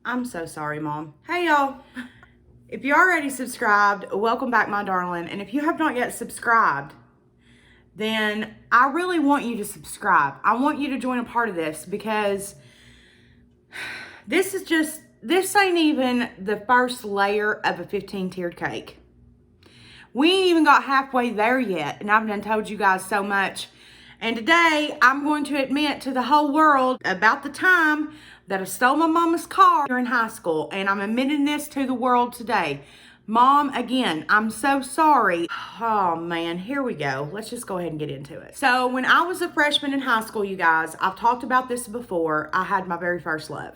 I'm so sorry, Mom. Hey, y'all. If you already subscribed, welcome back, my darling. And if you have not yet subscribed, then I really want you to subscribe. I want you to join a part of this because this ain't even the first layer of a 15-tiered cake. We ain't even got halfway there yet, and I've done told you guys so much. And today, I'm going to admit to the whole world about the time that I stole my mama's car in high school, and I'm admitting this to the world today. Mom, again, I'm so sorry. Oh man, here we go. Let's just go ahead and get into it. So when I was a freshman in high school, you guys, I've talked about this before, I had my very first love.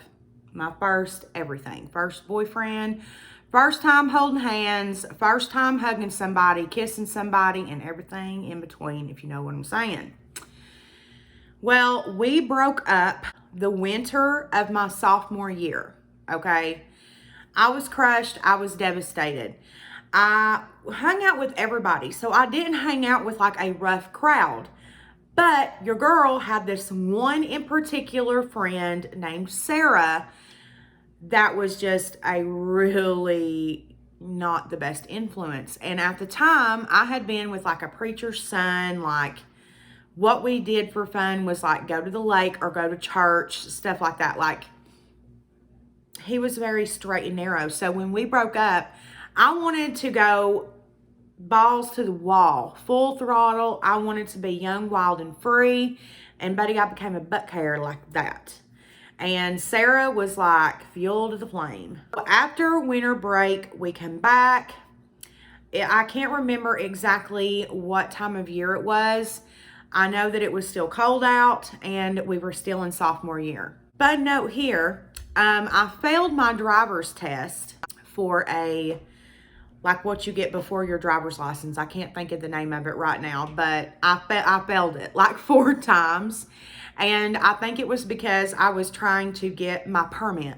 My first everything. First boyfriend, first time holding hands, first time hugging somebody, kissing somebody, and everything in between, if you know what I'm saying. Well, we broke up the winter of my sophomore year, okay? I was crushed. I was devastated. I hung out with everybody, so I didn't hang out with like a rough crowd. But your girl had this one in particular friend named Sarah that was just a really not the best influence. And at the time, I had been with like a preacher's son. Like, what we did for fun was like go to the lake or go to church, stuff like that. Like, he was very straight and narrow. So when we broke up, I wanted to go balls to the wall, full throttle. I wanted to be young, wild, and free. And buddy, I became a butt carrier like that. And Sarah was like fuel to the flame. After winter break, we come back. I can't remember exactly what time of year it was. I know that it was still cold out and we were still in sophomore year. But note here, I failed my driver's test for like what you get before your driver's license. I can't think of the name of it right now, but I failed it like 4 times. And I think it was because I was trying to get my permit.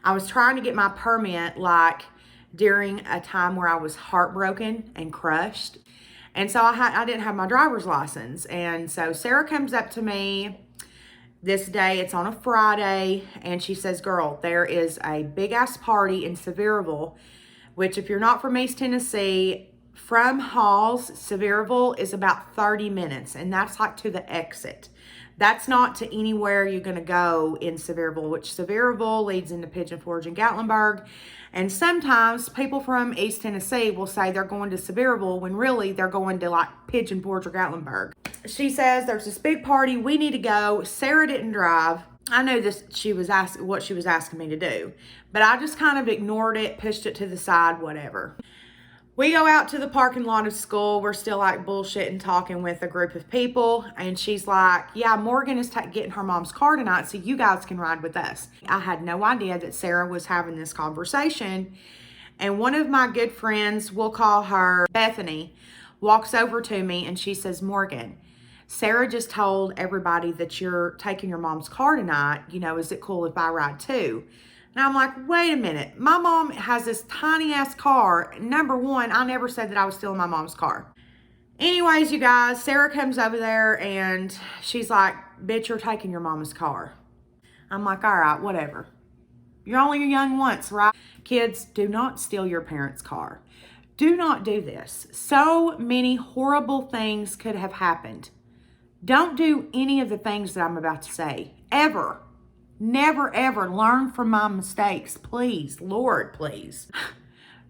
I was trying to get my permit like during a time where I was heartbroken and crushed. And so I didn't have my driver's license. And so Sarah comes up to me this day, it's on a Friday, and she says, girl, there is a big ass party in Sevierville, which if you're not from East Tennessee, from Halls, Sevierville is about 30 minutes, and that's like to the exit. That's not to anywhere you're going to go in Sevierville, which Sevierville leads into Pigeon Forge and Gatlinburg. And sometimes people from East Tennessee will say they're going to Sevierville when really they're going to like Pigeon Forge or Gatlinburg. She says there's this big party, we need to go. Sarah didn't drive. I knew what she was asking me to do, but I just kind of ignored it, pushed it to the side, whatever. We go out to the parking lot of school. We're still like bullshitting, talking with a group of people. And she's like, yeah, Morgan is getting her mom's car tonight, so you guys can ride with us. I had no idea that Sarah was having this conversation. And one of my good friends, we'll call her Bethany, walks over to me and she says, Morgan, Sarah just told everybody that you're taking your mom's car tonight. You know, is it cool if I ride too? And I'm like, wait a minute. My mom has this tiny ass car. Number one, I never said that I was stealing my mom's car. Anyways, you guys, Sarah comes over there and she's like, bitch, you're taking your mama's car. I'm like, all right, whatever. You're only young once, right? Kids, do not steal your parents' car. Do not do this. So many horrible things could have happened. Don't do any of the things that I'm about to say, ever. Never, ever learn from my mistakes, please. Lord, please.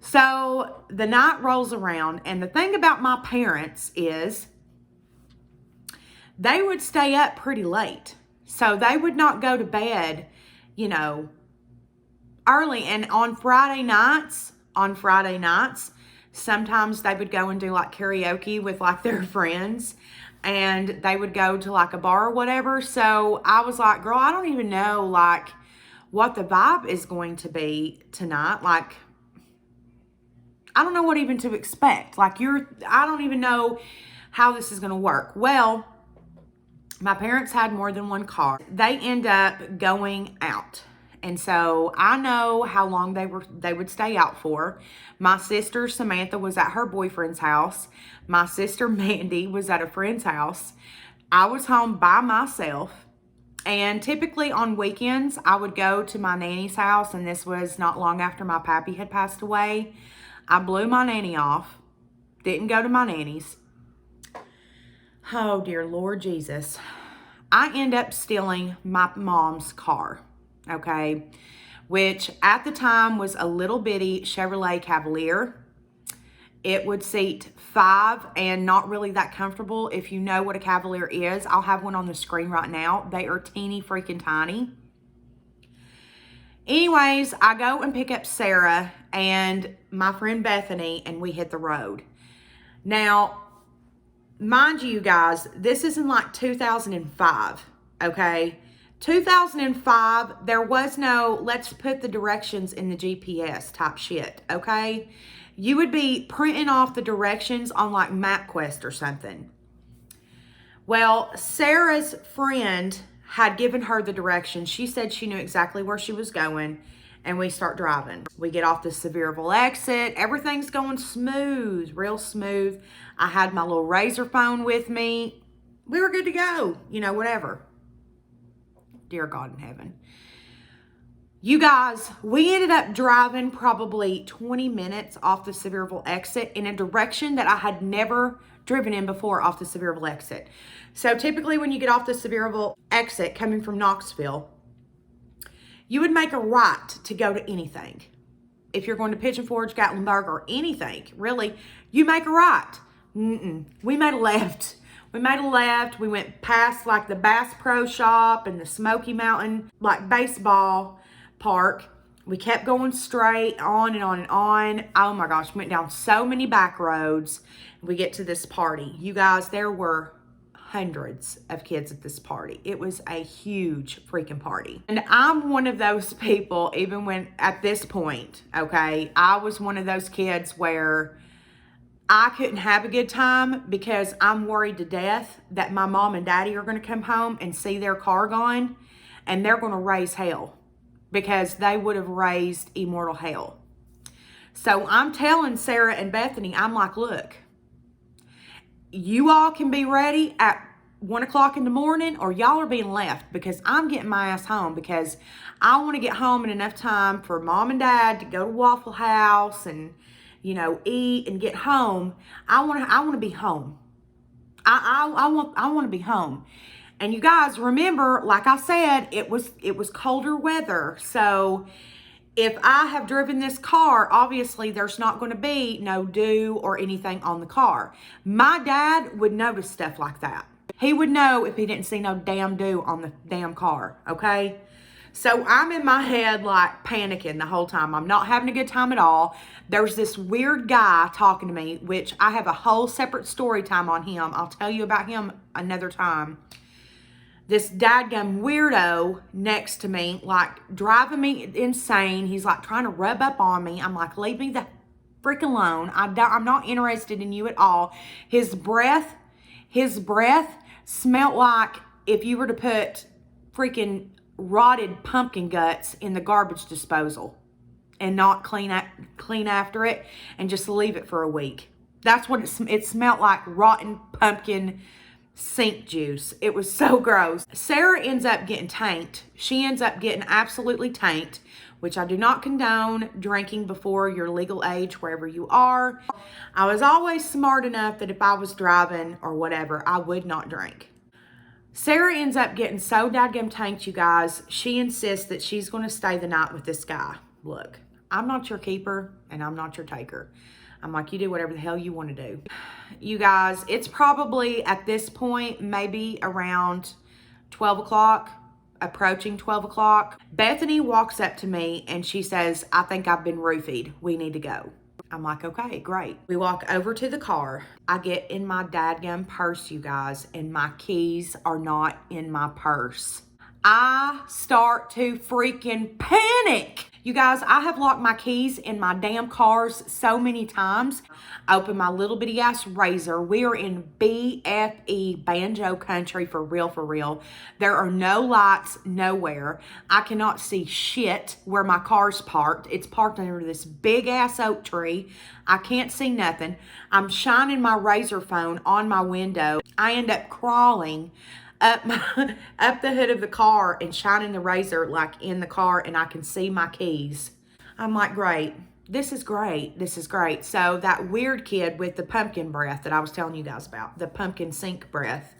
So the night rolls around, and the thing about my parents is they would stay up pretty late. So they would not go to bed, you know, early. And on Friday nights, sometimes they would go and do like karaoke with like their friends. And they would go to like a bar or whatever. So I was like, girl, I don't even know like what the vibe is going to be tonight. Like, I don't know what even to expect. Like I don't even know how this is going to work. Well, my parents had more than one car. They end up going out. And so I know how long they would stay out for. My sister Samantha was at her boyfriend's house. My sister Mandy was at a friend's house. I was home by myself. And typically on weekends, I would go to my nanny's house, and this was not long after my pappy had passed away. I blew my nanny off, didn't go to my nanny's. Oh, dear Lord Jesus. I end up stealing my mom's car, okay? Which at the time was a little bitty Chevrolet Cavalier. It would seat 5 and not really that comfortable. If you know what a Cavalier is, I'll have one on the screen right now. They are teeny freaking tiny. Anyways, I go and pick up Sarah and my friend Bethany, and we hit the road. Now, mind you guys, this is in like 2005, okay? 2005, there was no, let's put the directions in the GPS type shit, okay? You would be printing off the directions on like MapQuest or something. Well, Sarah's friend had given her the directions. She said she knew exactly where she was going, and we start driving. We get off the Sevierville exit. Everything's going smooth, real smooth. I had my little Razor phone with me. We were good to go, you know, whatever. Dear God in heaven. You guys, we ended up driving probably 20 minutes off the Sevierville exit in a direction that I had never driven in before off the Sevierville exit. So typically when you get off the Sevierville exit coming from Knoxville, you would make a right to go to anything. If you're going to Pigeon Forge, Gatlinburg, or anything, really, you make a right. We made a left. We made a left. We went past like the Bass Pro Shop and the Smoky Mountain, like baseball park. We kept going straight on and on and on. Oh my gosh, went down so many back roads. We get to this party. You guys, there were hundreds of kids at this party. It was a huge freaking party. And I'm one of those people, even when at this point, okay, I was one of those kids where I couldn't have a good time because I'm worried to death that my mom and daddy are going to come home and see their car gone, and they're going to raise hell because they would have raised immortal hell. So I'm telling Sarah and Bethany, I'm like, look, you all can be ready at 1 o'clock in the morning, or y'all are being left, because I'm getting my ass home, because I want to get home in enough time for mom and dad to go to Waffle House and, you know, eat and get home. I want to be home. I want to be home. And you guys remember, like I said, it was colder weather. So if I have driven this car, obviously there's not going to be no dew or anything on the car. My dad would notice stuff like that. He would know if he didn't see no damn dew on the damn car, okay? So I'm in my head like panicking the whole time. I'm not having a good time at all. There's this weird guy talking to me, which I have a whole separate story time on him. I'll tell you about him another time. This dadgum weirdo next to me, like driving me insane. He's like trying to rub up on me. I'm like, leave me the freak alone. I'm not interested in you at all. His breath smelled like if you were to put freaking rotted pumpkin guts in the garbage disposal and not clean after it and just leave it for a week. That's what it smelled like, rotten pumpkin sink juice. It was so gross. Sarah ends up getting tanked. She ends up getting absolutely tanked, which I do not condone drinking before your legal age wherever you are. I was always smart enough that if I was driving or whatever, I would not drink. Sarah ends up getting so dadgum tanked, you guys, she insists that she's going to stay the night with this guy. Look, I'm not your keeper and I'm not your taker. I'm like, you do whatever the hell you want to do. You guys, it's probably at this point, maybe around 12 o'clock, approaching 12 o'clock. Bethany walks up to me and she says, I think I've been roofied. We need to go. I'm like, okay, great. We walk over to the car. I get in my dadgum purse, you guys, and my keys are not in my purse. I start to freaking panic. You guys, I have locked my keys in my damn cars so many times. I open my little bitty ass Razor. We are in BFE banjo country for real, for real. There are no lights nowhere. I cannot see shit where my car's parked. It's parked under this big ass oak tree. I can't see nothing. I'm shining my Razor phone on my window. I end up crawling up up the hood of the car and shining the razor like in the car, and I can see my keys. I'm like, great. This is great. This is great. So that weird kid with the pumpkin breath that I was telling you guys about, the pumpkin sink breath,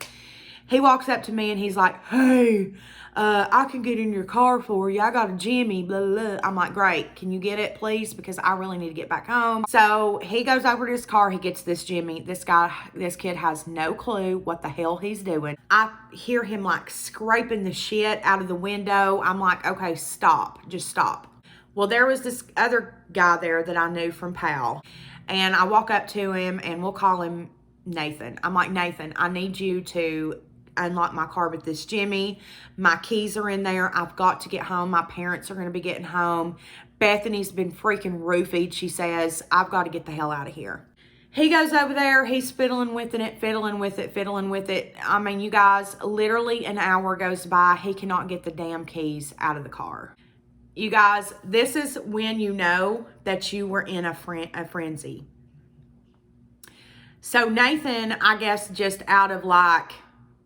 he walks up to me and he's like, hey, I can get in your car for you. I got a Jimmy, blah, blah, blah. I'm like, great. Can you get it, please? Because I really need to get back home. So he goes over to his car. He gets this Jimmy. This kid has no clue what the hell he's doing. I hear him like scraping the shit out of the window. I'm like, okay, stop. Just stop. Well, there was this other guy there that I knew from PAL. And I walk up to him and we'll call him Nathan. I'm like, Nathan, I need you to unlock my car with this Jimmy. My keys are in there. I've got to get home. My parents are going to be getting home. Bethany's been freaking roofied. She says, I've got to get the hell out of here. He goes over there. He's fiddling with it, fiddling with it, fiddling with it. I mean, you guys, literally an hour goes by. He cannot get the damn keys out of the car. You guys, this is when you know that you were in a frenzy. So Nathan, I guess just out of like,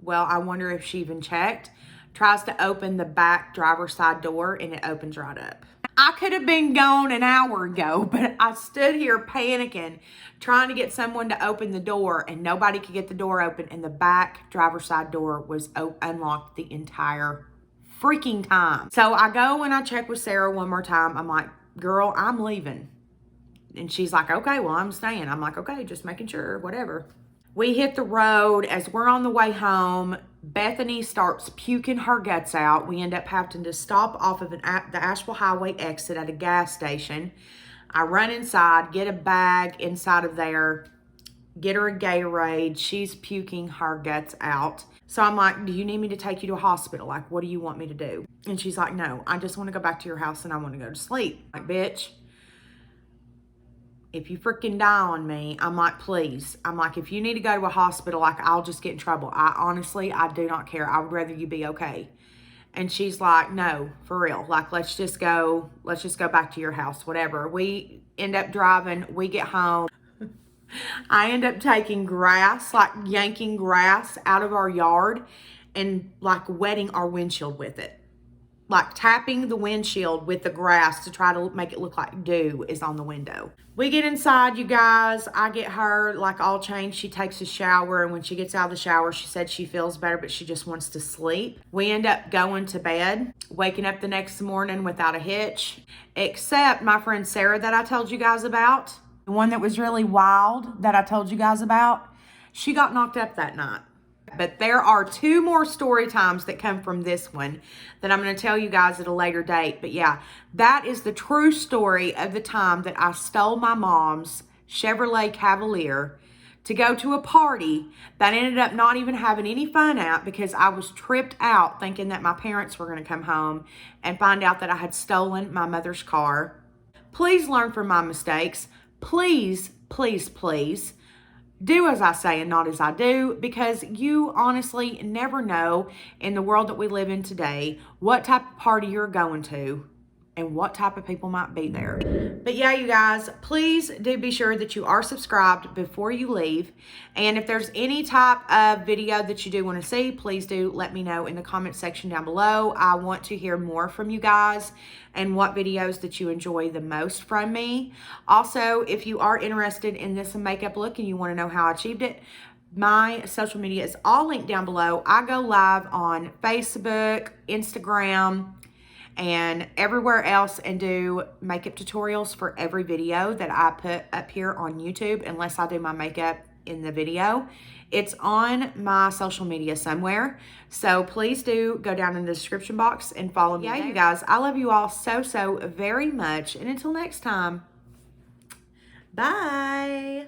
well, I wonder if she even checked, tries to open the back driver's side door and it opens right up. I could have been gone an hour ago, but I stood here panicking, trying to get someone to open the door, and nobody could get the door open, and the back driver's side door was unlocked the entire freaking time. So I go and I check with Sarah one more time. I'm like, girl, I'm leaving. And she's like, okay, well, I'm staying. I'm like, okay, just making sure, whatever. We hit the road. As we're on the way home, Bethany starts puking her guts out. We end up having to stop off of the Asheville Highway exit at a gas station. I run inside, get a bag inside of there, get her a Gatorade. She's puking her guts out. So I'm like, do you need me to take you to a hospital? Like, what do you want me to do? And she's like, no, I just want to go back to your house and I want to go to sleep. I'm like, bitch, if you freaking die on me, I'm like, please. I'm like, if you need to go to a hospital, like, I'll just get in trouble. I do not care. I would rather you be okay. And she's like, no, for real. Like, let's just go back to your house, whatever. We end up driving. We get home. I end up taking grass, like yanking grass out of our yard and like wetting our windshield with it. Like tapping the windshield with the grass to try to make it look like dew is on the window. We get inside, you guys. I get her like all changed. She takes a shower, and when she gets out of the shower, she said she feels better, but she just wants to sleep. We end up going to bed, waking up the next morning without a hitch, except my friend Sarah that I told you guys about, the one that was really wild that I told you guys about, she got knocked up that night. But there are 2 more story times that come from this one that I'm going to tell you guys at a later date. But yeah, that is the true story of the time that I stole my mom's Chevrolet Cavalier to go to a party that ended up not even having any fun at because I was tripped out thinking that my parents were going to come home and find out that I had stolen my mother's car. Please learn from my mistakes. Please, please, please. Do as I say and not as I do, because you honestly never know in the world that we live in today what type of party you're going to and what type of people might be there. But yeah, you guys, please do be sure that you are subscribed before you leave. And if there's any type of video that you do want to see, please do let me know in the comment section down below. I want to hear more from you guys and what videos that you enjoy the most from me. Also, if you are interested in this makeup look and you want to know how I achieved it, my social media is all linked down below. I go live on Facebook, Instagram, and everywhere else and do makeup tutorials for every video that I put up here on YouTube, unless I do my makeup in the video. It's on my social media somewhere. So please do go down in the description box and follow me. Yeah, you guys, I love you all so, so very much. And until next time, bye.